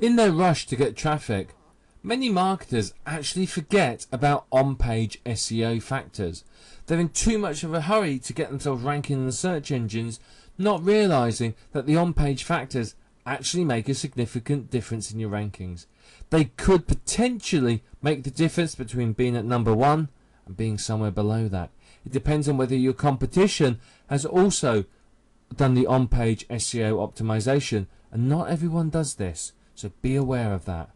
In their rush to get traffic, many marketers actually forget about on-page SEO factors. They're in too much of a hurry to get themselves ranking in the search engines, not realizing that the on-page factors actually make a significant difference in your rankings. They could potentially make the difference between being at number 1 and being somewhere below that. It depends on whether your competition has also done the on-page SEO optimization, and not everyone does this, so be aware of that.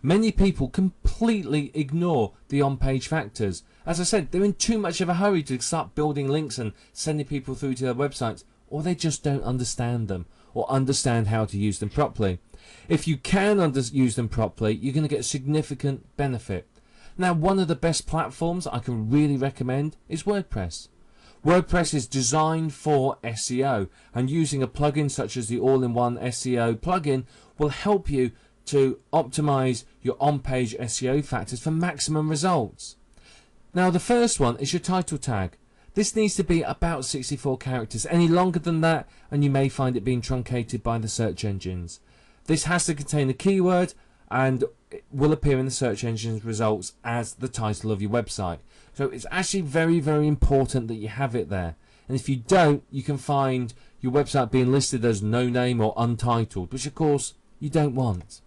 Many people completely ignore the on-page factors. As I said, they're in too much of a hurry to start building links and sending people through to their websites, or they just don't understand them or understand how to use them properly. If you can use them properly, you're going to get significant benefit. Now, one of the best platforms I can really recommend is WordPress. WordPress is designed for SEO, and using a plugin such as the all-in-one SEO plugin will help you to optimize your on-page SEO factors for maximum results. Now, the first one is your title tag. This needs to be about 64 characters. Any longer than that and you may find it being truncated by the search engines. This has to contain a keyword and it will appear in the search engine's results as the title of your website. So it's actually very, very important that you have it there. And if you don't, you can find your website being listed as no name or untitled, which of course you don't want.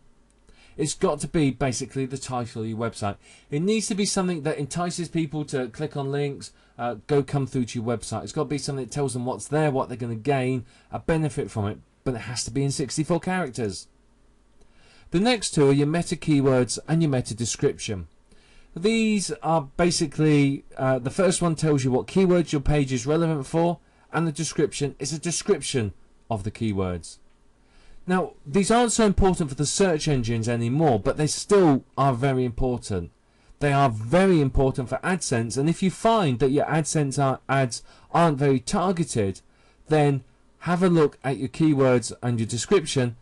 It's got to be basically the title of your website. It needs to be something that entices people to click on links, come through to your website. It's got to be something that tells them what's there, what they're going to gain, a benefit from it, but it has to be in 64 characters. The next two are your meta keywords and your meta description. These are basically, the first one tells you what keywords your page is relevant for, and the description is a description of the keywords. Now, these aren't so important for the search engines anymore, but they still are very important. They are very important for AdSense, and if you find that your AdSense ads aren't very targeted, then have a look at your keywords and your description,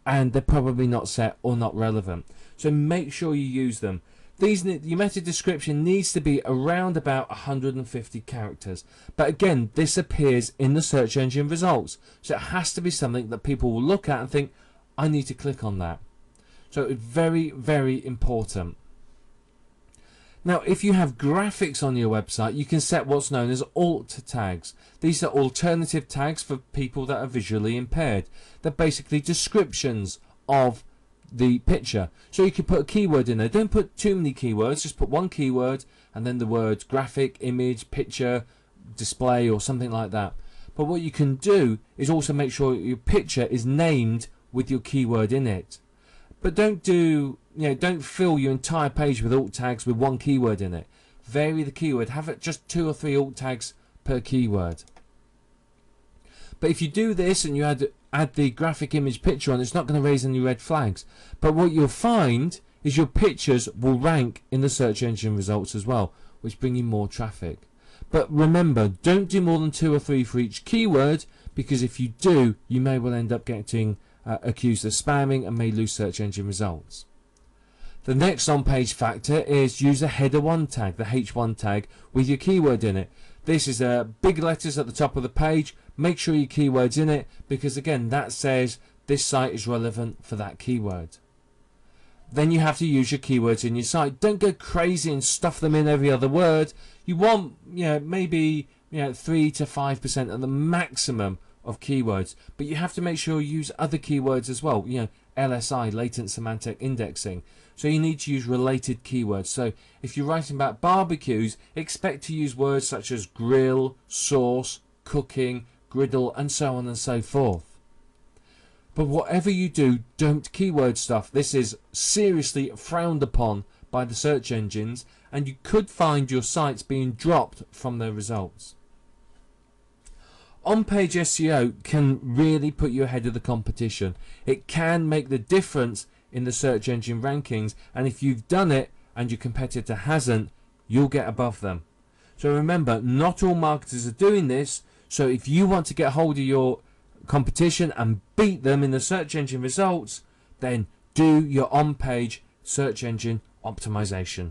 and they're probably not set or not relevant. So make sure you use them. Your meta description needs to be around about 150 characters. But again, this appears in the search engine results. So it has to be something that people will look at and think, I need to click on that. So it's very, very important. Now, if you have graphics on your website, you can set what's known as alt tags. These are alternative tags for people that are visually impaired. They're basically descriptions of the picture. So you can put a keyword in there. Don't put too many keywords, just put one keyword and then the words graphic, image, picture, display or something like that. But what you can do is also make sure your picture is named with your keyword in it. But don't fill your entire page with alt tags with one keyword in it. Vary the keyword. Have it just 2 or 3 alt tags per keyword. But if you do this and you add the graphic image picture on, it's not going to raise any red flags. But what you'll find is your pictures will rank in the search engine results as well, which bring you more traffic. But remember, don't do more than 2 or 3 for each keyword, because if you do, you may well end up getting accused of spamming and may lose search engine results. The next on-page factor is use a header 1 tag, the H1 tag, with your keyword in it. This is big letters at the top of the page. Make sure your keyword's in it, because again, that says this site is relevant for that keyword. Then you have to use your keywords in your site. Don't go crazy and stuff them in every other word. You want, maybe 3 to 5% of the maximum of keywords, but you have to make sure you use other keywords as well. LSI, latent semantic indexing. So you need to use related keywords. So if you're writing about barbecues, expect to use words such as grill, sauce, cooking, griddle, and so on and so forth. But whatever you do, don't keyword stuff. This is seriously frowned upon by the search engines, and you could find your sites being dropped from their results. On-page SEO can really put you ahead of the competition. It can make the difference in the search engine rankings, and if you've done it and your competitor hasn't, you'll get above them. So remember, not all marketers are doing this, so if you want to get hold of your competition and beat them in the search engine results, then do your on-page search engine optimization.